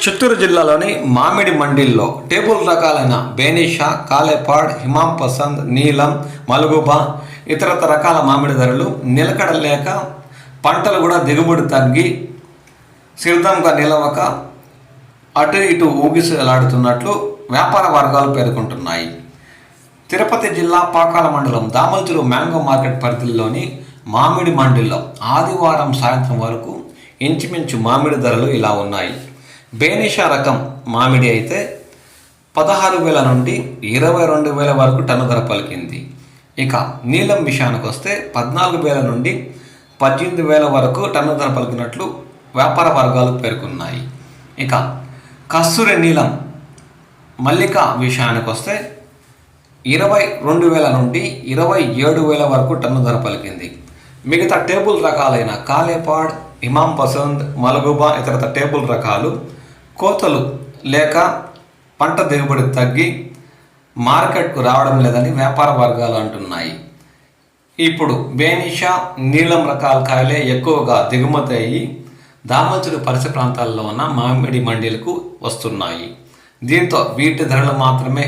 చిత్తూరు జిల్లాలోని మామిడి మండీల్లో టేబుల్ రకాలైన బేనిషా, కాలేపాడ్, హిమాం పసంద్, నీలం, మలుగుబా ఇతరత రకాల మామిడి ధరలు నిలకడలేక పంటలు కూడా దిగుబడి తగ్గి సిద్ధంగా నిలవక అటు ఇటు ఊగిసలాడుతున్నట్లు వ్యాపార వర్గాలు పేర్కొంటున్నాయి. తిరుపతి జిల్లా పాకాల మండలం దామల్చురు మ్యాంగో మార్కెట్ పరిధిలోని మామిడి మండీల్లో ఆదివారం సాయంత్రం వరకు ఇంచుమించు మామిడి ధరలు ఇలా ఉన్నాయి. బేనిషా రకం మామిడి అయితే 16,000 నుండి 22,000 వరకు టన్ను ధర పలికింది. ఇక నీలం విషయానికి వస్తే 14,000 నుండి 18,000 వరకు టన్ను ధర పలికినట్లు వ్యాపార వర్గాలు పేర్కొన్నాయి. ఇక కస్తూరి నీలం మల్లిక విషయానికి వస్తే 22,000 నుండి 27,000 వరకు టన్ను ధర పలికింది. మిగతా టేబుల్ రకాలైన కాలేపాడ్, ఇమాం పసంద్, మలగుబా ఇతరత టేబుల్ రకాలు కోతలు లేక పంట దిగుబడి తగ్గి మార్కెట్కు రావడం లేదని వ్యాపార వర్గాలు అంటున్నాయి. ఇప్పుడు బేనిషా, నీలం రకాల కాయలే ఎక్కువగా దిగుమతి అయ్యి దామల్చురు పరిసర ప్రాంతాల్లో ఉన్న మామిడి మండీలకు వస్తున్నాయి. దీంతో వీటి ధరలు మాత్రమే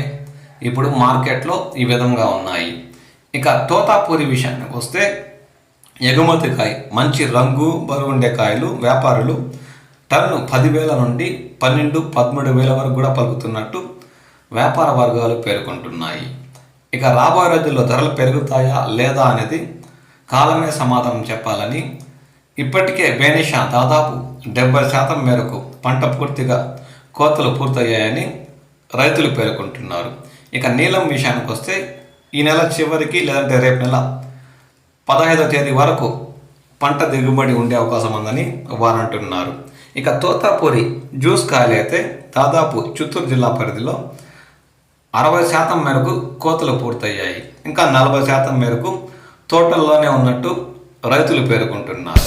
ఇప్పుడు మార్కెట్లో ఈ విధంగా ఉన్నాయి. ఇక తోతాపూరి విషయానికి వస్తే ఎగుమతి కాయ మంచి రంగు బరువుండే కాయలు వ్యాపారులు టన్ను 10,000 నుండి 12,000-13,000 వరకు కూడా పలుకుతున్నట్టు వ్యాపార వర్గాలు పేర్కొంటున్నాయి. ఇక రాబోయే రోజుల్లో ధరలు పెరుగుతాయా లేదా అనేది కాలమే సమాధానం చెప్పాలని, ఇప్పటికే బేనిషా దాదాపు 70% మేరకు పంట పూర్తిగా కోతలు పూర్తయ్యాయని రైతులు పేర్కొంటున్నారు. ఇక నీలం విషయానికి వస్తే ఈ నెల చివరికి లేదంటే రేపు నెల 15వ తేదీ వరకు పంట దిగుబడి ఉండే అవకాశం ఉందని వారు అంటున్నారు. ఇక తోతాపూరి జ్యూస్ కాయలు అయితే దాదాపు చిత్తూరు జిల్లా పరిధిలో 60% మేరకు కోతలు పూర్తయ్యాయి. ఇంకా 40% మేరకు తోటల్లోనే ఉన్నట్టు రైతులు పేర్కొంటున్నారు.